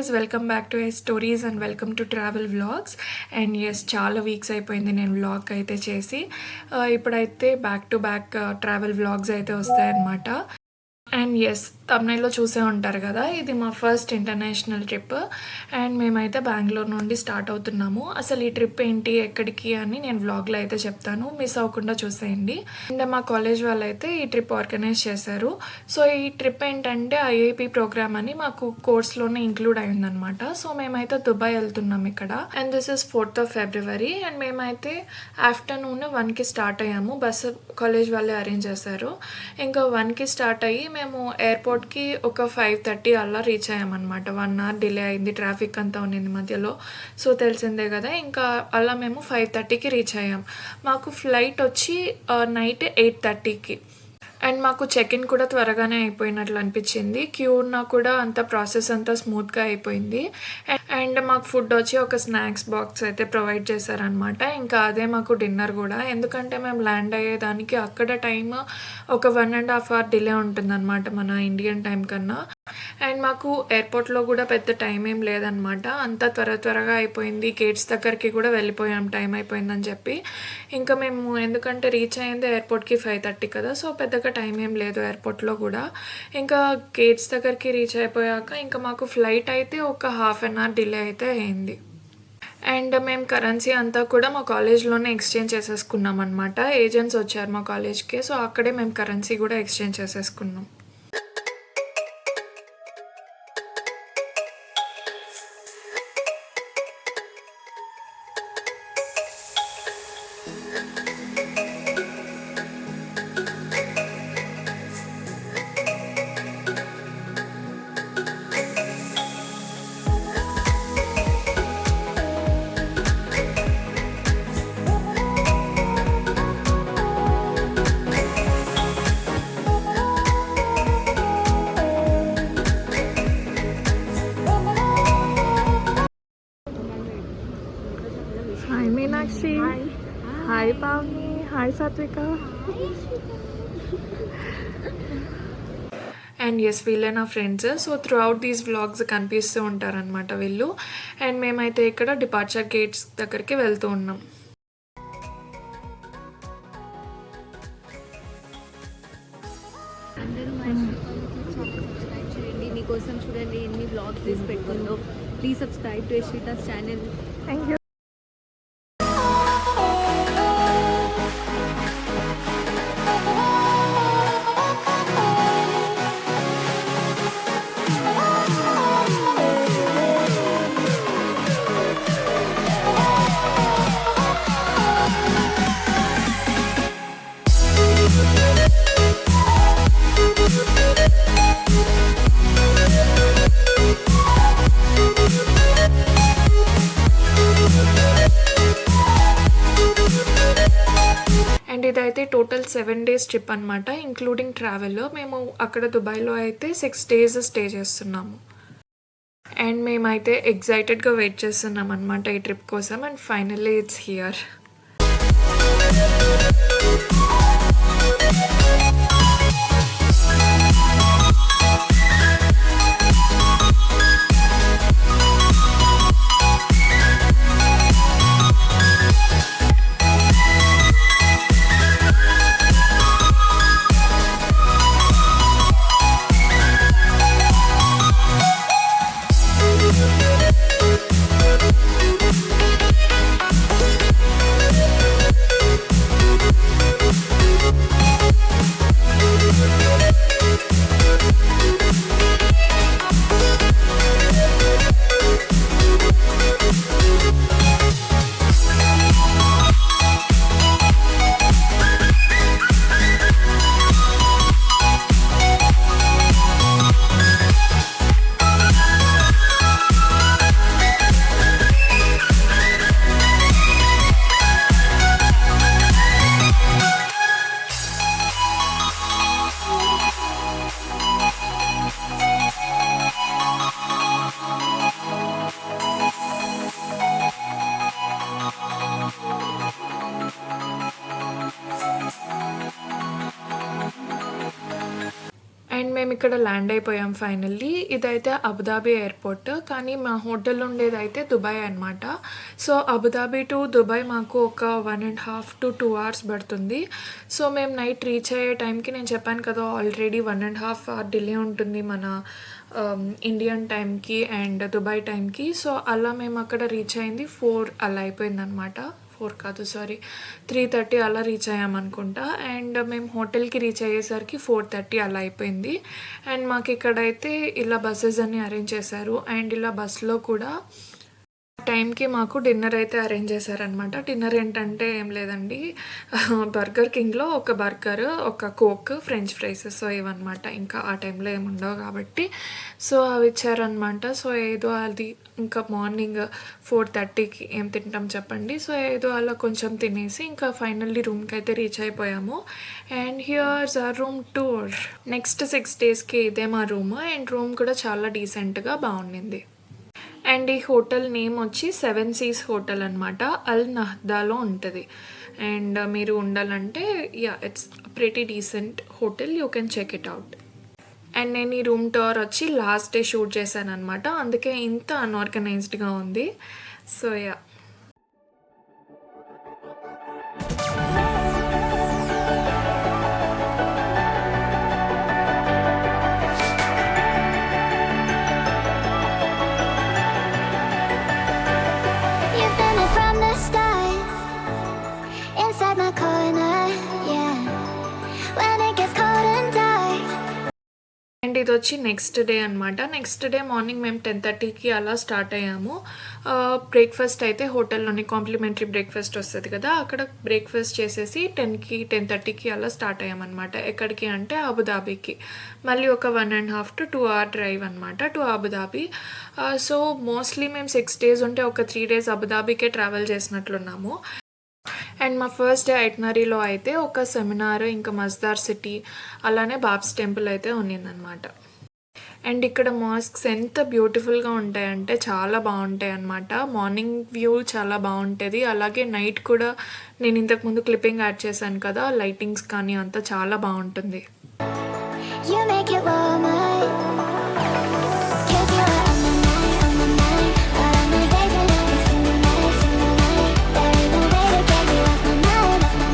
Guys, welcome back to stories and welcome to travel vlogs. And yes, చాలా weeks అయిపోయింది నేను vlog అయితే చేసి. ఇప్పుడైతే back to back travel vlogs అయితే వస్తాయన్నమాట. అండ్ ఎస్, తమిళలో చూసే ఉంటారు కదా, ఇది మా ఫస్ట్ ఇంటర్నేషనల్ ట్రిప్. అండ్ మేమైతే బెంగళూరు నుండి స్టార్ట్ అవుతున్నాము. అసలు ఈ ట్రిప్ ఏంటి, ఎక్కడికి అని నేను వ్లాగ్లో అయితే చెప్తాను, మిస్ అవ్వకుండా చూసేయండి. అండ్ మా కాలేజ్ వాళ్ళు అయితే ఈ ట్రిప్ ఆర్గనైజ్ చేశారు. సో ఈ ట్రిప్ ఏంటంటే ఐఐపి ప్రోగ్రామ్ అని మాకు కోర్స్లోనే ఇంక్లూడ్ అయిందనమాట. సో మేమైతే దుబాయ్ వెళ్తున్నాం ఇక్కడ. And this is 4th of February. And మేమైతే ఆఫ్టర్నూన్ 1కి స్టార్ట్ అయ్యాము. బస్సు కాలేజ్ వాళ్ళే అరేంజ్ చేశారు. ఇంకా 1కి స్టార్ట్ అయ్యి మేము ఎయిర్పోర్ట్కి ఒక 5:30 అలా రీచ్ అయ్యామన్నమాట. 1 hour డిలే అయింది, ట్రాఫిక్ అంతా ఉన్నింది మధ్యలో. సో తెలిసిందే కదా, ఇంకా అలా మేము 5:30కి రీచ్ అయ్యాం. మాకు ఫ్లైట్ వచ్చి నైట్ 8:30కి. అండ్ మాకు చెక్ ఇన్ కూడా త్వరగానే అయిపోయినట్లు అనిపించింది. క్యూ ఉన్నా కూడా అంత ప్రాసెస్ అంతా స్మూత్గా అయిపోయింది. అండ్ మాకు ఫుడ్ వచ్చి ఒక స్నాక్స్ బాక్స్ అయితే ప్రొవైడ్ చేశారనమాట. ఇంకా అదే మాకు డిన్నర్ కూడా, ఎందుకంటే మేము ల్యాండ్ అయ్యేదానికి అక్కడ టైం ఒక 1.5 hour డిలే ఉంటుందన్నమాట మన ఇండియన్ టైం కన్నా. అండ్ మాకు ఎయిర్పోర్ట్లో కూడా పెద్ద టైం ఏం లేదనమాట, అంతా త్వరగా అయిపోయింది. గేట్స్ దగ్గరికి కూడా వెళ్ళిపోయాం టైం అయిపోయిందని చెప్పి. ఇంకా మేము ఎందుకంటే రీచ్ అయ్యింది ఎయిర్పోర్ట్కి 5:30 కదా, సో పెద్దగా టైం ఏం లేదు ఎయిర్పోర్ట్లో కూడా. ఇంకా గేట్స్ దగ్గరికి రీచ్ అయిపోయాక ఇంకా మాకు ఫ్లైట్ అయితే ఒక 1/2 hour డిలే అయితే అయింది. అండ్ మేము కరెన్సీ అంతా కూడా మా కాలేజ్లోనే ఎక్స్చేంజ్ చేసేసుకున్నాం అనమాట. ఏజెంట్స్ వచ్చారు మా కాలేజ్కి, సో అక్కడే మేము కరెన్సీ కూడా ఎక్స్చేంజ్ చేసేసుకున్నాం. Hi Meenakshi. Hi Pavni. Hi Satvika. And yes, వీళ్ళే నా friends. So throughout these vlogs కనిపిస్తూ ఉంటారనమాట వీళ్ళు. అండ్ మేమైతే ఇక్కడ డిపార్చర్ గేట్స్ దగ్గరికి వెళ్తూ ఉన్నాం. సబ్స్క్రైబ్ చేయండి, మీకోసం చూడండి ఎన్ని వ్లాగ్స్ తీసి పెట్టుకుందో. Please subscribe to Yashwitha's channel. Thank you. And ఇదైతే టోటల్ 7 days ట్రిప్ అనమాట, ఇంక్లూడింగ్ ట్రావెల్. మేము అక్కడ దుబాయ్లో అయితే 6 days స్టే చేస్తున్నాము. అండ్ మేమైతే ఎగ్జైటెడ్గా వెయిట్ చేస్తున్నాం అనమాట ఈ ట్రిప్ కోసం. And finally it's here. మేము ఇక్కడ ల్యాండ్ అయిపోయాం ఫైనల్లీ. ఇదైతే అబుదాబి ఎయిర్పోర్ట్, కానీ మా హోటల్ ఉండేదైతే దుబాయ్ అనమాట. సో అబుదాబి టు దుబాయ్ మాకు ఒక 1.5 to 2 hours పడుతుంది. సో మేము నైట్ రీచ్ అయ్యే టైంకి, నేను చెప్పాను కదా ఆల్రెడీ 1.5 hour డిలే ఉంటుంది మన ఇండియన్ టైంకి అండ్ దుబాయ్ టైంకి. సో అలా మేము అక్కడ రీచ్ అయింది 4 అలా అయిపోయిందనమాట. 4 కాదు సారీ 3:30 అలా రీచ్ అయ్యామనుకుంటా. అండ్ మేము హోటల్కి రీచ్ అయ్యేసరికి 4:30 అలా అయిపోయింది. అండ్ మాకు ఇక్కడైతే ఇలా బస్సెస్ అన్నీ అరేంజ్ చేశారు. అండ్ ఇలా బస్సులో కూడా టైంకి మాకు డిన్నర్ అయితే అరేంజ్ చేశారనమాట. డిన్నర్ ఏంటంటే ఏం లేదండి, బర్గర్ కింగ్లో ఒక బర్గర్, ఒక కోక్, ఫ్రెంచ్ ఫ్రైస్, సో ఇవన్నమాట. ఇంకా ఆ టైంలో ఏమి ఉండవు కాబట్టి సో అవి ఇచ్చారనమాట. సో ఏదో అది ఇంకా మార్నింగ్ 4:30కి ఏం తింటాం చెప్పండి. సో ఏదో అలా కొంచెం తినేసి ఇంకా ఫైనల్లీ రూమ్కి అయితే రీచ్ అయిపోయాము. అండ్ హియర్స్ ఆ రూమ్ టూర్. నెక్స్ట్ 6 daysకి ఇదే మా రూమ్. అండ్ రూమ్ కూడా చాలా డీసెంట్గా బాగుండింది. అండ్ ఈ హోటల్ నేమ్ వచ్చి 7 Seas హోటల్ అనమాట. అల్ నహ్దాలో ఉంటుంది. అండ్ మీరు ఉండాలంటే it's pretty decent hotel, you can check it out. And నేను ఈ రూమ్ టూర్ వచ్చి లాస్ట్ డే షూట్ చేశాను అనమాట, అందుకే ఇంత అన్ఆర్గనైజ్డ్గా ఉంది. So You've been there from the start, inside my corner, yeah. When it gets cold and dark. And ఇది వచ్చి నెక్స్ట్ డే అనమాట. నెక్స్ట్ డే మార్నింగ్ మేము 10:30కి అలా స్టార్ట్ అయ్యాము. బ్రేక్ఫాస్ట్ అయితే హోటల్లోని కాంప్లిమెంటరీ బ్రేక్ఫాస్ట్ వస్తుంది కదా, అక్కడ బ్రేక్ఫాస్ట్ చేసేసి 10:30కి అలా స్టార్ట్ అయ్యామన్నమాట. ఎక్కడికి అంటే అబుదాబీకి. మళ్ళీ ఒక 1.5 to 2 hour డ్రైవ్ అనమాట టు అబుదాబీ. సో మోస్ట్లీ మేము 6 days ఉంటే ఒక 3 days అబుదాబీకే ట్రావెల్ చేసినట్లున్నాము. అండ్ మా ఫస్ట్ డే ఐట్నరీలో అయితే ఒక సెమినార్, ఇంకా మజ్దార్ సిటీ, అలానే బాబ్స్ టెంపుల్ అయితే ఉన్నిందనమాట. అండ్ ఇక్కడ మాస్క్స్ ఎంత బ్యూటిఫుల్గా ఉంటాయంటే చాలా బాగుంటాయి అన్నమాట. మార్నింగ్ వ్యూ చాలా బాగుంటుంది, అలాగే నైట్ కూడా నేను ఇంతకుముందు క్లిప్పింగ్ యాడ్ చేశాను కదా, లైటింగ్స్ కానీ అంతా చాలా బాగుంటుంది. You make it warmer. 'Cause you're on my mind, all of my days and every single night. There ain't no way to get you off my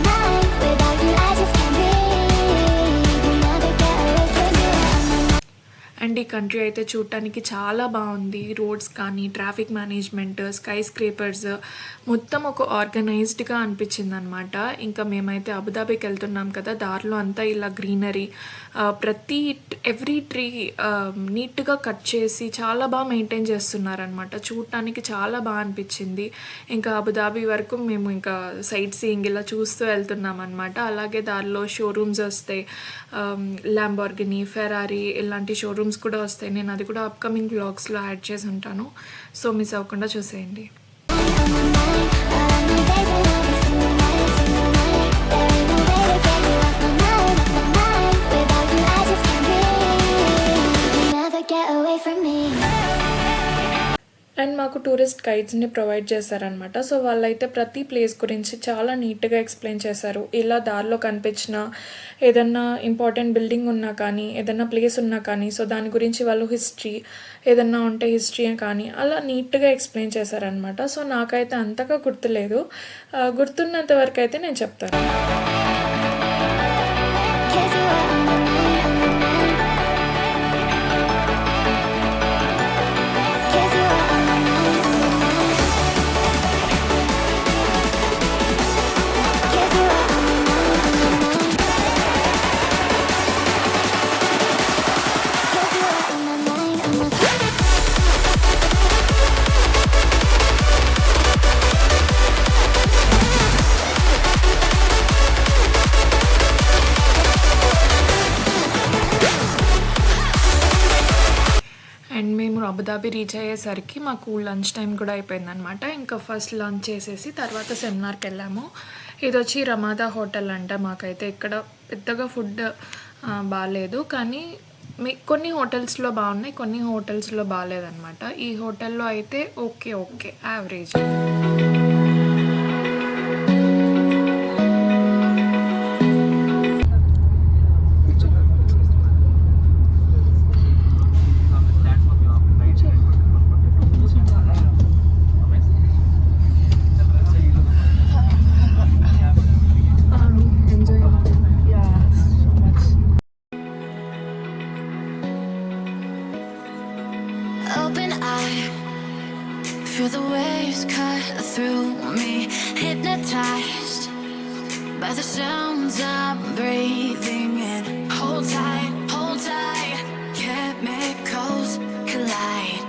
mind. Without you I just can't breathe. You never get away 'cause you're on my mind. And ఈ country అయితే చూడటానికి చాలా బాగుంది. Roads కానీ, traffic management, sky scrapers, మొత్తం ఒక ఆర్గనైజ్డ్గా అనిపించింది అనమాట. ఇంకా మేమైతే అబుదాబీకి వెళ్తున్నాం కదా, దారిలో అంతా ఇలా గ్రీనరీ, ఎవ్రీ ట్రీ నీట్గా కట్ చేసి చాలా బాగా మెయింటైన్ చేస్తున్నారనమాట. చూడటానికి చాలా బాగా అనిపించింది. ఇంకా అబుదాబీ వరకు మేము ఇంకా సైట్ సీయింగ్ ఇలా చూస్తూ వెళ్తున్నాం అనమాట. అలాగే దారిలో షోరూమ్స్ వస్తాయి, ల్యాంబోర్గినీ, ఫెరారీ ఇలాంటి షోరూమ్స్ కూడా వస్తాయి. నేను అది కూడా అప్కమింగ్ వ్లాగ్స్లో యాడ్ చేసి ఉంటాను, సో మిస్ అవ్వకుండా చూసేయండి. On my mind, all of my days and every single night. There ain't no way to get you off my mind. Without you I just can't breathe. You never get away from me. And మాకు tourist గైడ్స్ని provide చేశారనమాట. So వాళ్ళైతే ప్రతి place గురించి చాలా నీట్గా explain చేశారు. ఇలా దారిలో కనిపించిన ఏదన్నా ఇంపార్టెంట్ బిల్డింగ్ ఉన్నా కానీ, ఏదన్నా ప్లేస్ ఉన్నా కానీ, సో దాని గురించి వాళ్ళు హిస్టరీ ఏదన్నా ఉంటే హిస్టరీ కానీ అలా నీట్గా ఎక్స్ప్లెయిన్ చేశారనమాట. సో నాకైతే అంతగా గుర్తులేదు, గుర్తున్నంత వరకు అయితే నేను చెప్తాను. 'Cause you are on my mind, on my mind. 'Cause you are on my mind, on my mind. 'Cause you are on my mind, on my mind. 'Cause you are on my mind, on my mind. And మేము Abu Dhabi reach అయ్యేసరికి మాకు lunch time కూడా అయిపోయిందనమాట. ఇంకా first lunch చేసేసి తర్వాత సెమినార్కి వెళ్ళాము. ఇది వచ్చి రమాదా హోటల్ అంట. మాకైతే ఇక్కడ పెద్దగా ఫుడ్ బాగాలేదు, కానీ కొన్ని హోటల్స్లో బాగున్నాయి, కొన్ని హోటల్స్లో బాగాలేదన్నమాట. ఈ హోటల్లో అయితే okay average. through me, hypnotized by the sounds I'm breathing in. Hold tight, chemicals collide.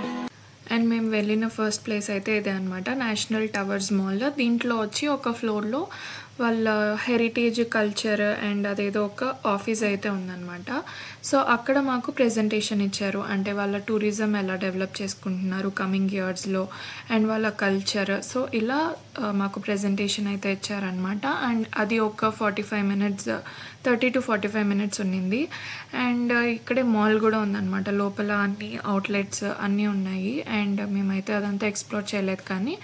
And మేము వెళ్ళిన ఫస్ట్ ప్లేస్ అయితే ఇదే అనమాట, నేషనల్ టవర్స్ మాల్. దీంట్లో వచ్చి ఒక ఫ్లోర్లో వాళ్ళ హెరిటేజ్ కల్చర్ అండ్ అదేదో ఒక ఆఫీస్ అయితే ఉందన్నమాట. సో అక్కడ మాకు ప్రెజెంటేషన్ ఇచ్చారు, అంటే వాళ్ళ టూరిజం ఎలా డెవలప్ చేసుకుంటున్నారు కమింగ్ ఇయర్స్లో అండ్ వాళ్ళ కల్చర్. సో ఇలా మాకు ప్రెజెంటేషన్ అయితే ఇచ్చారనమాట. అండ్ అది ఒక 45 మినిట్స్, 30 to 45 మినిట్స్ ఉన్నింది. అండ్ ఇక్కడే మాల్ కూడా ఉందన్నమాట, లోపల అన్ని అవుట్లెట్స్ అన్నీ ఉన్నాయి. అండ్ మేమైతే అదంతా ఎక్స్ప్లోర్ చేయలేదు, కానీ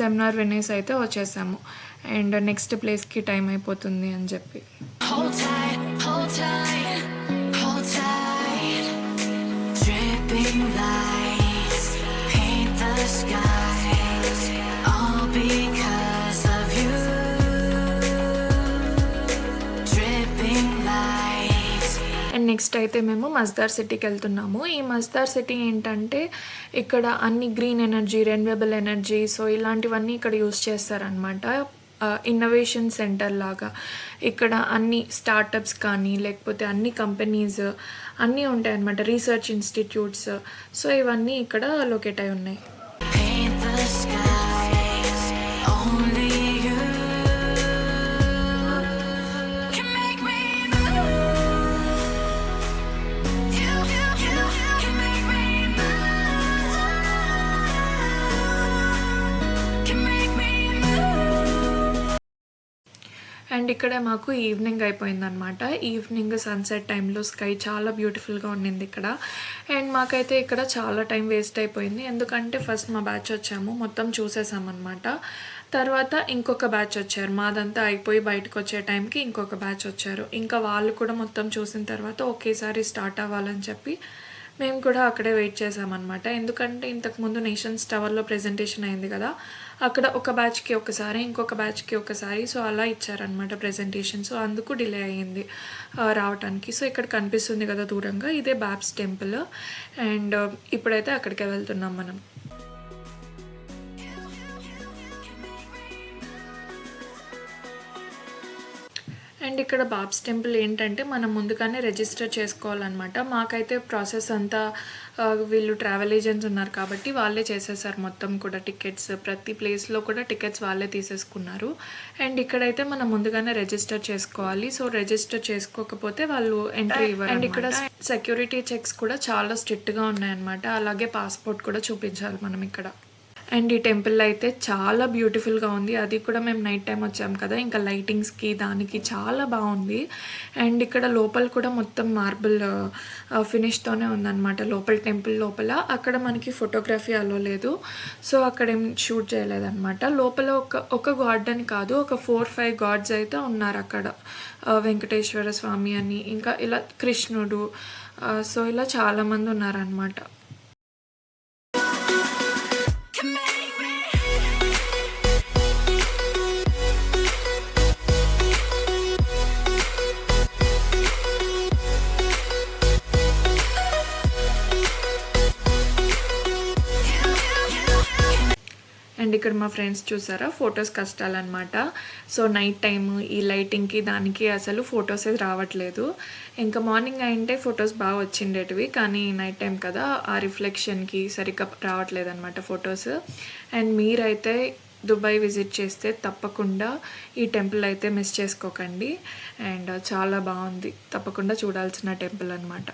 సెమినార్ వినేసి అయితే వచ్చేసాము. అండ్ నెక్స్ట్ ప్లేస్కి టైం అయిపోతుంది అని చెప్పి. Hold tight, hold tight. Dripping lights paint the skies, all because of you. Dripping lights. And next అయితే మేము మజ్దార్ సిటీకి వెళ్తున్నాము. ఈ మజ్దార్ సిటీ ఏంటంటే ఇక్కడ అన్ని green energy, renewable energy, so ఇలాంటివన్నీ ఇక్కడ యూస్ చేస్తారనమాట. ఇన్నోవేషన్ సెంటర్ లాగా ఇక్కడ అన్ని స్టార్టప్స్ కానీ లేకపోతే అన్ని కంపెనీస్ అన్నీ ఉంటాయన్నమాట, రీసెర్చ్ ఇన్స్టిట్యూట్స్. సో ఇవన్నీ ఇక్కడ లొకేట్ అయి ఉన్నాయి. Paint the skies, only you can make me move. You can make me move. Can make me move. And ఇక్కడ మాకు ఈవినింగ్ అయిపోయిందనమాట. ఈవినింగ్ సన్సెట్ టైంలో స్కై చాలా బ్యూటిఫుల్గా ఉండింది ఇక్కడ. అండ్ మాకైతే ఇక్కడ చాలా టైం వేస్ట్ అయిపోయింది, ఎందుకంటే ఫస్ట్ మా బ్యాచ్ వచ్చాము, మొత్తం చూసేసామన్నమాట. తర్వాత ఇంకొక బ్యాచ్ వచ్చారు, మాదంతా అయిపోయి బయటకు వచ్చే టైంకి ఇంకొక బ్యాచ్ వచ్చారు. ఇంకా వాళ్ళు కూడా మొత్తం చూసిన తర్వాత ఒకేసారి స్టార్ట్ అవ్వాలని చెప్పి మేము కూడా అక్కడే వెయిట్ చేసామన్నమాట. ఎందుకంటే ఇంతకుముందు నేషన్స్ టవర్లో ప్రెజెంటేషన్ అయింది కదా, అక్కడ ఒక బ్యాచ్కి ఒకసారి ఇంకొక బ్యాచ్కి ఒకసారి సో అలా ఇచ్చారనమాట ప్రెజెంటేషన్. సో అందుకు డిలే అయ్యింది రావడానికి. సో ఇక్కడ కనిపిస్తుంది కదా దూరంగా, ఇదే బాబ్స్ టెంపుల్. అండ్ ఇప్పుడైతే అక్కడికే వెళ్తున్నాం మనం. అండ్ ఇక్కడ బాబ్స్ టెంపుల్ ఏంటంటే మనం ముందుగానే రిజిస్టర్ చేసుకోవాలన్నమాట. మాకైతే ప్రాసెస్ అంతా వీళ్ళు ట్రావెల్ ఏజెంట్స్ ఉన్నారు కాబట్టి వాళ్ళే చేసేసారు మొత్తం కూడా. టికెట్స్ ప్రతి ప్లేస్లో కూడా టికెట్స్ వాళ్ళే తీసేసుకున్నారు. అండ్ ఇక్కడైతే మనం ముందుగానే రిజిస్టర్ చేసుకోవాలి. సో రిజిస్టర్ చేసుకోకపోతే వాళ్ళు ఎంట్రీ ఇవ్వరు. అండ్ ఇక్కడ సెక్యూరిటీ చెక్స్ కూడా చాలా స్ట్రిక్ట్గా ఉన్నాయన్నమాట. అలాగే పాస్పోర్ట్ కూడా చూపించాలి మనం ఇక్కడ. అండ్ ఈ టెంపుల్ అయితే చాలా బ్యూటిఫుల్గా ఉంది, అది కూడా మేము నైట్ టైం వచ్చాము కదా, ఇంకా లైటింగ్స్కి దానికి చాలా బాగుంది. అండ్ ఇక్కడ లోపల కూడా మొత్తం మార్బుల్ ఫినిష్తోనే ఉందన్నమాట లోపల టెంపుల్ లోపల. అక్కడ మనకి ఫోటోగ్రఫీ అలో లేదు, సో అక్కడ ఏం షూట్ చేయలేదన్నమాట. లోపల ఒక గాడ్ అని కాదు, ఒక 4-5 గాడ్స్ అయితే ఉన్నారు అక్కడ. వెంకటేశ్వర స్వామి అని, ఇంకా ఇలా కృష్ణుడు, సో ఇలా చాలామంది ఉన్నారనమాట. అండ్ ఇక్కడ మా ఫ్రెండ్స్ చూసారా ఫొటోస్ కష్టాలన్నమాట. సో నైట్ టైము ఈ లైటింగ్కి దానికి అసలు ఫొటోస్ రావట్లేదు. ఇంకా మార్నింగ్ అయింటే ఫొటోస్ బాగా వచ్చిండేటివి, కానీ నైట్ టైం కదా ఆ రిఫ్లెక్షన్కి సరిగ్గా రావట్లేదు అనమాట ఫొటోస్. అండ్ మీరైతే దుబాయ్ విజిట్ చేస్తే తప్పకుండా ఈ టెంపుల్ అయితే మిస్ చేసుకోకండి. అండ్ చాలా బాగుంది, తప్పకుండా చూడాల్సిన టెంపుల్ అనమాట.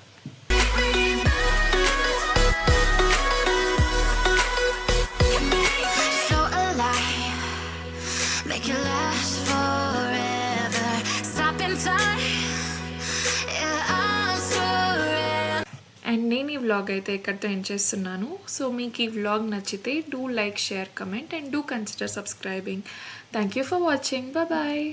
Make it last forever. Stop in time. Yeah, I'm surrender. And నేను ఈ వ్లాగ్ అయితే ఇక్కడితో ఎండ్ చేస్తున్నాను. సో మీకు ఈ వ్లాగ్ నచ్చితే do like, share, comment and do consider subscribing. Thank you for watching. Bye.